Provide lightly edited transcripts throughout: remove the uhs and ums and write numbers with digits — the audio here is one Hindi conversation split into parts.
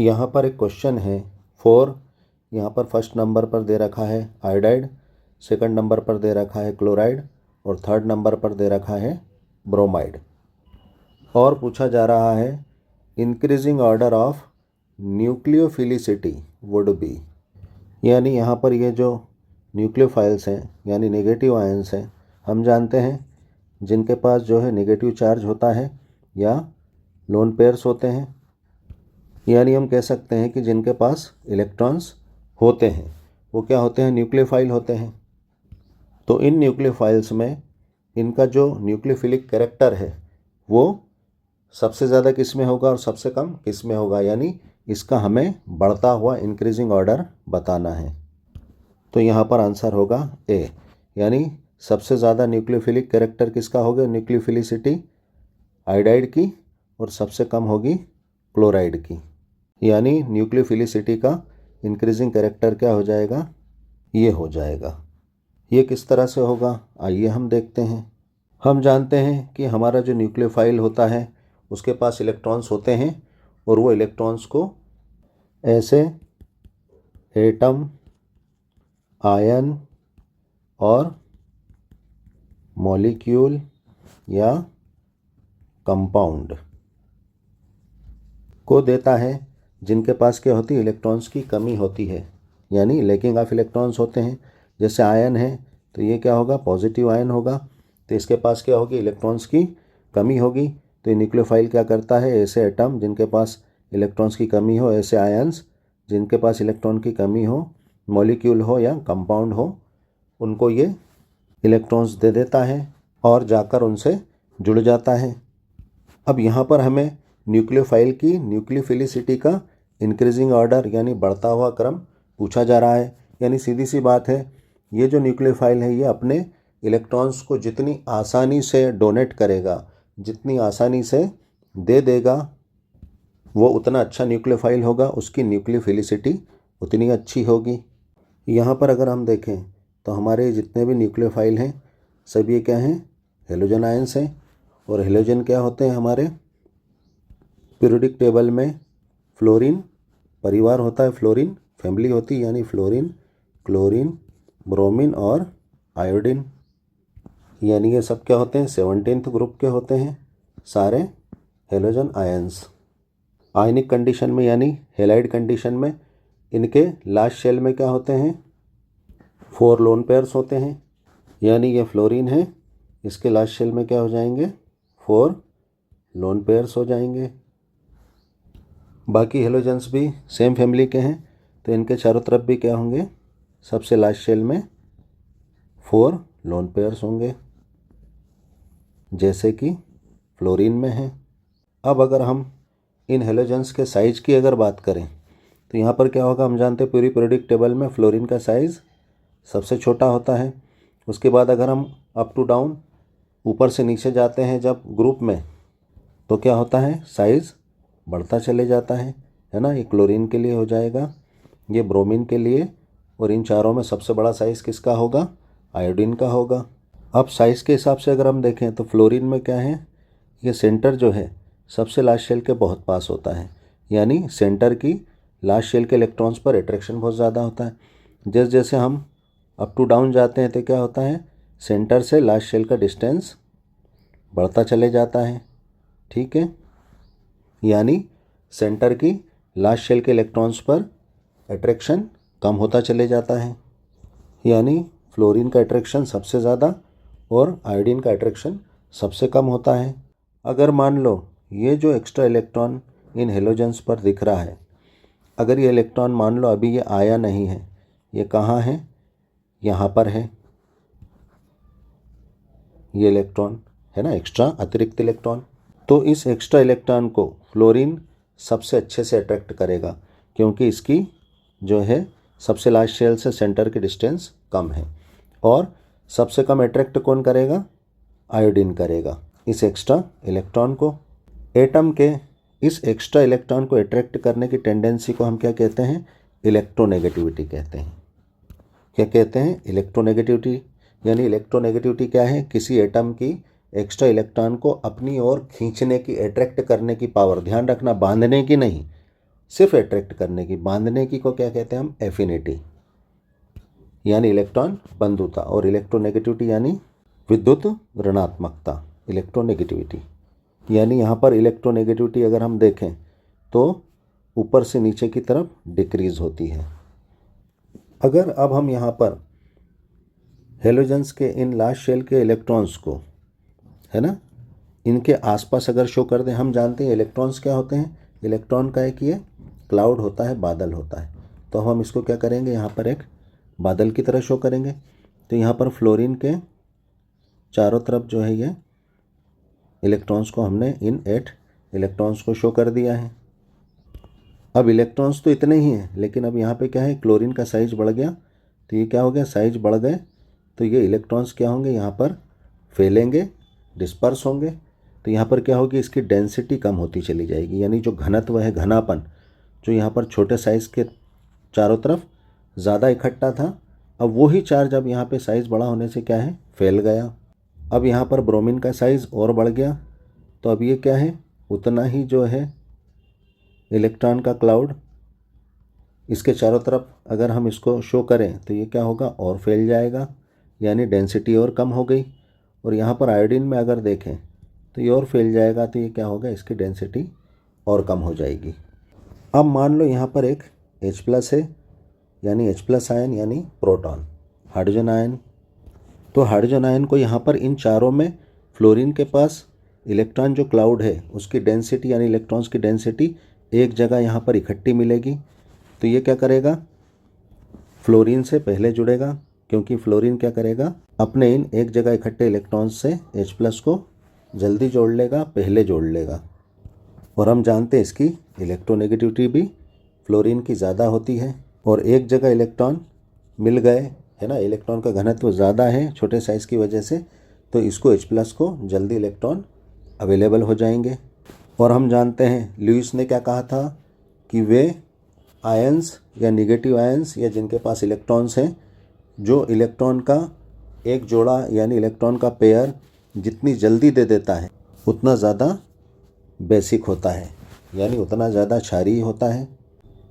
यहाँ पर एक क्वेश्चन है 4। यहाँ पर फर्स्ट नंबर पर दे रखा है आयोडाइड, सेकंड नंबर पर दे रखा है क्लोराइड और थर्ड नंबर पर दे रखा है ब्रोमाइड। और पूछा जा रहा है increasing order of nucleophilicity would be, यानी यहाँ पर ये जो न्यूक्लियोफाइल्स हैं यानी नेगेटिव आयंस हैं, हम जानते हैं जिनके पास जो है नेगेटिव चार्ज होता है या लोन पेयर्स होते हैं, यानी हम कह सकते हैं कि जिनके पास इलेक्ट्रॉन्स होते हैं वो क्या होते हैं, न्यूक्लियोफाइल होते हैं। तो इन न्यूक्लियोफाइल्स में इनका जो न्यूक्लियोफिलिक कैरेक्टर है वो सबसे ज़्यादा किस में होगा और सबसे कम किस में होगा, यानी इसका हमें बढ़ता हुआ इंक्रीजिंग ऑर्डर बताना है। तो यहाँ पर आंसर होगा ए, यानी सबसे ज़्यादा न्यूक्लियोफिलिक कैरेक्टर किसका होगा, न्यूक्लियोफिलिसिटी आयोडाइड की, और सबसे कम होगी क्लोराइड की। यानी न्यूक्लियोफिलिसिटी का इंक्रीजिंग कैरेक्टर क्या हो जाएगा, ये हो जाएगा। ये किस तरह से होगा आइए हम देखते हैं। हम जानते हैं कि हमारा जो न्यूक्लियोफाइल होता है उसके पास इलेक्ट्रॉन्स होते हैं और वो इलेक्ट्रॉन्स को ऐसे एटम, आयन और मॉलिक्यूल या कंपाउंड को देता है जिनके पास क्या होती है, इलेक्ट्रॉन्स की कमी होती है, यानी लैकिंग ऑफ इलेक्ट्रॉन्स होते हैं। जैसे आयन है तो ये क्या होगा, पॉजिटिव आयन होगा, तो इसके पास क्या होगी, इलेक्ट्रॉन्स की कमी होगी। तो न्यूक्लियोफाइल क्या करता है, ऐसे एटम जिनके पास इलेक्ट्रॉन्स की कमी हो, ऐसे आयन्स जिनके पास इलेक्ट्रॉन की कमी हो, मॉलिक्यूल हो या कंपाउंड हो, उनको ये इलेक्ट्रॉन्स दे देता है और जाकर उनसे जुड़ जाता है। अब यहाँ पर हमें न्यूक्लियोफाइल की न्यूक्लियोफिलिसिटी का इंक्रीजिंग ऑर्डर यानी बढ़ता हुआ क्रम पूछा जा रहा है। यानी सीधी सी बात है, ये जो न्यूक्लियोफाइल है ये अपने इलेक्ट्रॉन्स को जितनी आसानी से डोनेट करेगा, जितनी आसानी से दे देगा, वो उतना अच्छा न्यूक्लियोफाइल होगा, उसकी न्यूक्लियोफिलिसिटी उतनी अच्छी होगी। यहाँ पर अगर हम देखें तो हमारे जितने भी न्यूक्लियोफाइल हैं सब ये क्या हैं, हेलोजन आयंस हैं। और हेलोजन क्या होते हैं, हमारे पीरियोडिक टेबल में फ्लोरीन परिवार होता है, फ्लोरीन फैमिली होती है, यानी फ्लोरीन, क्लोरीन, ब्रोमीन और आयोडीन, यानी ये सब क्या होते हैं, 17th ग्रुप के होते हैं सारे हेलोजन आयंस। आयनिक कंडीशन में यानी हेलाइड कंडीशन में इनके लास्ट शेल में क्या होते हैं, 4 लोन पेयर्स होते हैं, यानी ये फ्लोरीन है, इसके लास्ट शेल में क्या हो जाएंगे, 4 लोन पेयर्स हो जाएंगे। बाकी हेलोजन्स भी सेम फैमिली के हैं, तो इनके चारों तरफ भी क्या होंगे, सबसे लास्ट शेल में 4 लोन पेयर्स होंगे, जैसे कि फ्लोरीन में है। अब अगर हम इन हेलोजन्स के साइज की अगर बात करें तो यहाँ पर क्या होगा, हम जानते हैं पूरी पीरियोडिक टेबल में फ्लोरीन का साइज़ सबसे छोटा होता है। उसके बाद अगर हम अप टू डाउन ऊपर से नीचे जाते हैं जब ग्रुप में, तो क्या होता है, साइज़ बढ़ता चले जाता है ना। ये क्लोरीन के लिए हो जाएगा, ये ब्रोमीन के लिए, और इन चारों में सबसे बड़ा साइज़ किसका होगा, आयोडीन का होगा। अब साइज़ के हिसाब से अगर हम देखें तो फ्लोरीन में क्या है, ये सेंटर जो है सबसे लास्ट शेल के बहुत पास होता है, यानी सेंटर की लास्ट शेल के इलेक्ट्रॉन्स पर अट्रैक्शन बहुत ज़्यादा होता है। जैसे जैसे हम अप टू डाउन जाते हैं तो क्या होता है, सेंटर से लास्ट शेल का डिस्टेंस बढ़ता चले जाता है, ठीक है, यानी सेंटर की लास्ट शेल के इलेक्ट्रॉन्स पर अट्रैक्शन कम होता चले जाता है। यानी फ्लोरीन का अट्रैक्शन सबसे ज़्यादा और आयोडीन का अट्रैक्शन सबसे कम होता है। अगर मान लो ये जो एक्स्ट्रा इलेक्ट्रॉन इन हेलोजन्स पर दिख रहा है, अगर ये इलेक्ट्रॉन मान लो अभी ये आया नहीं है, ये कहाँ है, यहाँ पर है, ये इलेक्ट्रॉन है ना, एक्स्ट्रा अतिरिक्त इलेक्ट्रॉन। तो इस एक्स्ट्रा इलेक्ट्रॉन को फ्लोरीन सबसे अच्छे से अट्रैक्ट करेगा, क्योंकि इसकी जो है सबसे लास्ट शेल से सेंटर की डिस्टेंस कम है। और सबसे कम अट्रैक्ट कौन करेगा, आयोडीन करेगा इस एक्स्ट्रा इलेक्ट्रॉन को। एटम के इस एक्स्ट्रा इलेक्ट्रॉन को अट्रैक्ट करने की टेंडेंसी को हम क्या कहते हैं, इलेक्ट्रोनेगेटिविटी कहते हैं। क्या कहते हैं, इलेक्ट्रोनेगेटिविटी। यानी इलेक्ट्रोनेगेटिविटी क्या है, किसी एटम की एक्स्ट्रा इलेक्ट्रॉन को अपनी ओर खींचने की, अट्रैक्ट करने की पावर। ध्यान रखना, बांधने की नहीं, सिर्फ अट्रैक्ट करने की, बांधने की को क्या कहते हैं हम, एफिनिटी यानी इलेक्ट्रॉन बंधुता, और इलेक्ट्रोनेगेटिविटी यानी विद्युत ऋणात्मकता, इलेक्ट्रोनेगेटिविटी। यानी यहाँ पर इलेक्ट्रोनेगेटिविटी अगर हम देखें तो ऊपर से नीचे की तरफ डिक्रीज होती है। अगर अब हम यहाँ पर हेलोजेंस के इन लास्ट शेल के इलेक्ट्रॉन्स को, है ना, इनके आसपास अगर शो कर दें, हम जानते हैं इलेक्ट्रॉन्स क्या होते हैं, इलेक्ट्रॉन का एक ये क्लाउड होता है, बादल होता है। तो हम इसको क्या करेंगे, यहाँ पर एक बादल की तरह शो करेंगे। तो यहाँ पर फ्लोरीन के चारों तरफ जो है ये इलेक्ट्रॉन्स को हमने इन 8 इलेक्ट्रॉन्स को शो कर दिया है। अब इलेक्ट्रॉन्स तो इतने ही हैं, लेकिन अब यहाँ पे क्या है, क्लोरीन का साइज बढ़ गया। तो ये क्या हो गया, साइज बढ़ गए, तो ये इलेक्ट्रॉन्स क्या होंगे, यहाँ पर फैलेंगे, डिस्पर्स होंगे। तो यहाँ पर क्या होगी, इसकी डेंसिटी कम होती चली जाएगी, यानी जो घनत्व है, घनापन, जो यहाँ पर छोटे साइज़ के चारों तरफ ज़्यादा इकट्ठा था, अब वही चार्ज अब यहाँ पे साइज़ बड़ा होने से क्या है, फैल गया। अब यहाँ पर ब्रोमीन का साइज़ और बढ़ गया, तो अब ये क्या है, उतना ही जो है इलेक्ट्रॉन का क्लाउड इसके चारों तरफ अगर हम इसको शो करें तो ये क्या होगा, और फैल जाएगा, यानी डेंसिटी और कम हो गई। और यहाँ पर आयोडीन में अगर देखें तो ये और फैल जाएगा, तो ये क्या होगा, इसकी डेंसिटी और कम हो जाएगी। अब मान लो यहाँ पर एक H+ है, यानी H+ आयन यानी प्रोटॉन, हाइड्रोजन आयन। तो हाइड्रोजन आयन को यहाँ पर इन चारों में फ्लोरीन के पास इलेक्ट्रॉन जो क्लाउड है उसकी डेंसिटी यानी इलेक्ट्रॉन्स की डेंसिटी एक जगह यहाँ पर इकट्ठी मिलेगी। तो ये क्या करेगा, फ्लोरीन से पहले जुड़ेगा, क्योंकि फ्लोरीन क्या करेगा, अपने इन एक जगह इकट्ठे इलेक्ट्रॉन्स से H+ को जल्दी जोड़ लेगा, पहले जोड़ लेगा। और हम जानते हैं इसकी इलेक्ट्रोनेगेटिविटी भी फ्लोरीन की ज़्यादा होती है। और एक जगह इलेक्ट्रॉन मिल गए, है ना, इलेक्ट्रॉन का घनत्व ज़्यादा है छोटे साइज़ की वजह से, तो इसको H+ को जल्दी इलेक्ट्रॉन अवेलेबल हो जाएंगे। और हम जानते हैं ल्यूइस ने क्या कहा था कि वे आयंस या निगेटिव आयंस या जिनके पास इलेक्ट्रॉन्स हैं, जो इलेक्ट्रॉन का एक जोड़ा यानी इलेक्ट्रॉन का पेयर जितनी जल्दी दे देता है उतना ज़्यादा बेसिक होता है, यानी उतना ज़्यादा क्षारीय होता है।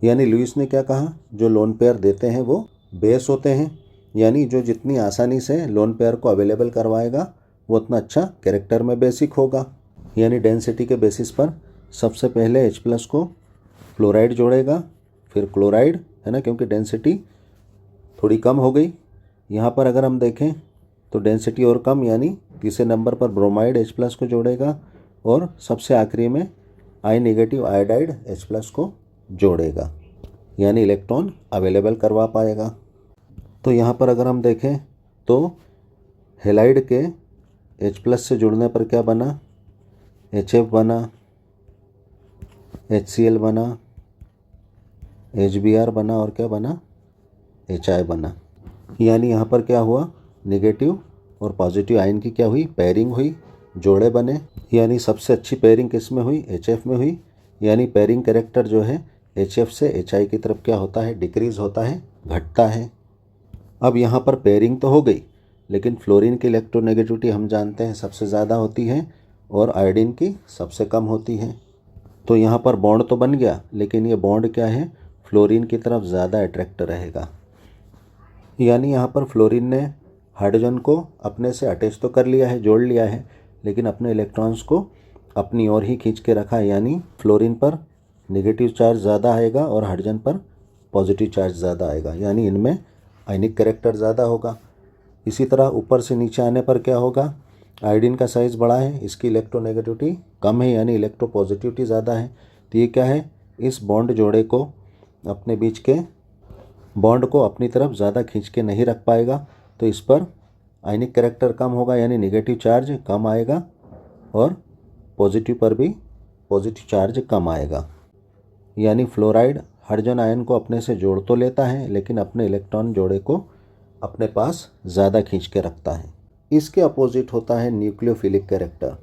यानी लुईस ने क्या कहा, जो लोन पेयर देते हैं वो बेस होते हैं, यानी जो जितनी आसानी से लोन पेयर को अवेलेबल करवाएगा वो उतना अच्छा कैरेक्टर में बेसिक होगा। यानी डेंसिटी के बेसिस पर सबसे पहले H+ को फ्लोराइड जोड़ेगा, फिर क्लोराइड, है ना, क्योंकि डेंसिटी थोड़ी कम हो गई। यहाँ पर अगर हम देखें तो डेंसिटी और कम, यानी तीसरे नंबर पर ब्रोमाइड H+ को जोड़ेगा, और सबसे आखिरी में I नेगेटिव आयोडाइड H+ को जोड़ेगा, यानी इलेक्ट्रॉन अवेलेबल करवा पाएगा। तो यहाँ पर अगर हम देखें तो हेलाइड के H+ से जुड़ने पर क्या बना, HF बना, HCl बना, HBr बना, और क्या बना, HI बना। यानी यहाँ पर क्या हुआ, नेगेटिव और पॉजिटिव आयन की क्या हुई, पेयरिंग हुई, जोड़े बने। यानी सबसे अच्छी पेयरिंग किस में हुई, HF में हुई। यानी पेयरिंग कैरेक्टर जो है HF से HI की तरफ क्या होता है, डिक्रीज होता है, घटता है। अब यहाँ पर पेयरिंग तो हो गई, लेकिन फ्लोरीन की इलेक्ट्रोनेगेटिविटी हम जानते हैं सबसे ज़्यादा होती है और आयोडीन की सबसे कम होती है। तो यहाँ पर बॉन्ड तो बन गया, लेकिन ये बॉन्ड क्या है, फ्लोरीन की तरफ ज़्यादा अट्रैक्ट रहेगा। यानी यहाँ पर फ्लोरीन ने हाइड्रोजन को अपने से अटैच तो कर लिया है, जोड़ लिया है, लेकिन अपने इलेक्ट्रॉन्स को अपनी ओर ही खींच के रखा है। यानी फ्लोरीन पर नेगेटिव चार्ज ज़्यादा आएगा और हाइड्रोजन पर पॉजिटिव चार्ज ज़्यादा आएगा, यानी इनमें आयनिक कैरेक्टर ज़्यादा होगा। इसी तरह ऊपर से नीचे आने पर क्या होगा, आयोडीन का साइज़ बड़ा है, इसकी इलेक्ट्रोनेगेटिविटी कम है, यानी इलेक्ट्रोपॉजिटिविटी ज़्यादा है। तो ये क्या है, इस बॉन्ड जोड़े को, अपने बीच के बॉन्ड को अपनी तरफ ज़्यादा खींच के नहीं रख पाएगा, तो इस पर आयनिक कैरेक्टर कम होगा, यानी नेगेटिव चार्ज कम आएगा, और पॉजिटिव पर भी पॉजिटिव चार्ज कम आएगा। यानी फ्लोराइड हाइड्रोजन आयन को अपने से जोड़ तो लेता है, लेकिन अपने इलेक्ट्रॉन जोड़े को अपने पास ज़्यादा खींच के रखता है। इसके अपोजिट होता है न्यूक्लियोफिलिक कैरेक्टर,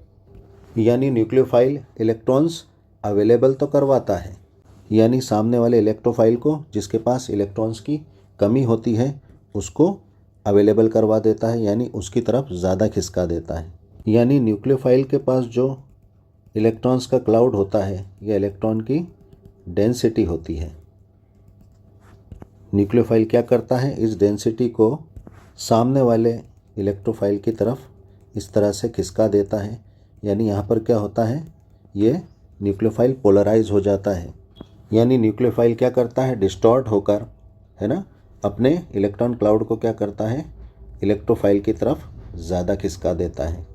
यानी न्यूक्लियोफाइल इलेक्ट्रॉन्स अवेलेबल तो करवाता है, यानी सामने वाले इलेक्ट्रोफाइल को, जिसके पास इलेक्ट्रॉन्स की कमी होती है, उसको अवेलेबल करवा देता है, यानी उसकी तरफ ज़्यादा खिसका देता है। यानी न्यूक्लियोफाइल के पास जो इलेक्ट्रॉन्स का क्लाउड होता है या इलेक्ट्रॉन की डेंसिटी होती है। न्यूक्लियोफाइल क्या करता है, इस डेंसिटी को सामने वाले इलेक्ट्रोफाइल की तरफ इस तरह से खिसका देता है। यानी यहाँ पर क्या होता है, ये न्यूक्लियोफाइल पोलराइज हो जाता है। यानी न्यूक्लियोफाइल क्या करता है, डिस्टॉर्ट होकर, है ना, अपने इलेक्ट्रॉन क्लाउड को क्या करता है, इलेक्ट्रोफाइल की तरफ ज़्यादा खिसका देता है।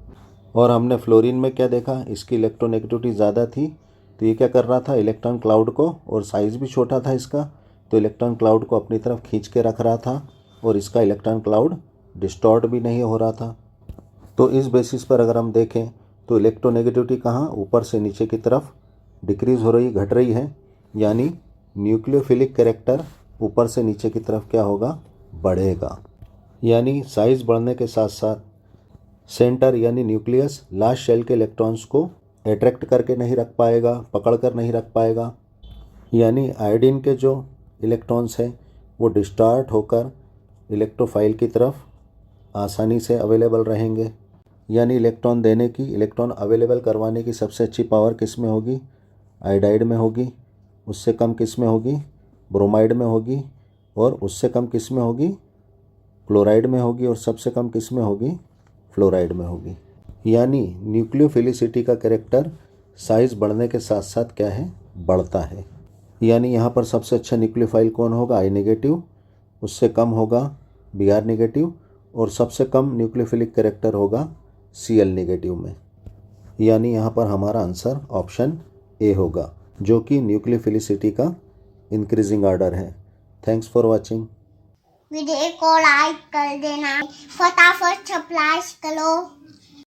और हमने फ्लोरीन में क्या देखा, इसकी इलेक्ट्रोनेगेटिविटी ज़्यादा थी, तो ये क्या कर रहा था, इलेक्ट्रॉन क्लाउड को, और साइज़ भी छोटा था इसका, तो इलेक्ट्रॉन क्लाउड को अपनी तरफ खींच के रख रहा था और इसका इलेक्ट्रॉन क्लाउड डिस्टॉर्ट भी नहीं हो रहा था। तो इस बेसिस पर अगर हम देखें तो इलेक्ट्रोनेगेटिविटी कहाँ, ऊपर से नीचे की तरफ डिक्रीज़ हो रही, घट रही है। यानी न्यूक्लियोफिलिक कैरेक्टर ऊपर से नीचे की तरफ क्या होगा, बढ़ेगा। यानी साइज़ बढ़ने के साथ साथ सेंटर यानी न्यूक्लियस लास्ट शेल के इलेक्ट्रॉन्स को अट्रैक्ट करके नहीं रख पाएगा, पकड़ कर नहीं रख पाएगा। यानी आयोडीन के जो इलेक्ट्रॉन्स हैं वो डिस्टार्ट होकर इलेक्ट्रोफाइल की तरफ आसानी से अवेलेबल रहेंगे। यानी इलेक्ट्रॉन देने की, इलेक्ट्रॉन अवेलेबल करवाने की सबसे अच्छी पावर किस में होगी, आयोडाइड में होगी। उससे कम किस में होगी, ब्रोमाइड में होगी। और उससे कम किस में होगी, क्लोराइड में होगी। और सबसे कम किस में होगी, फ्लोराइड में होगी। यानी न्यूक्लियोफिलिसिटी का कैरेक्टर साइज़ बढ़ने के साथ साथ क्या है, बढ़ता है। यानी यहाँ पर सबसे अच्छा न्यूक्लियोफाइल कौन होगा, आई नेगेटिव। उससे कम होगा Br नेगेटिव। और सबसे कम न्यूक्लियोफिलिक कैरेक्टर होगा Cl नेगेटिव में। यानी यहाँ पर हमारा आंसर ऑप्शन ए होगा, जो कि न्यूक्लियोफिलिसिटी का इंक्रीजिंग ऑर्डर है। Thanks for watching. वीडियो को लाइक कर देना, फटाफट सब्सक्राइब करो।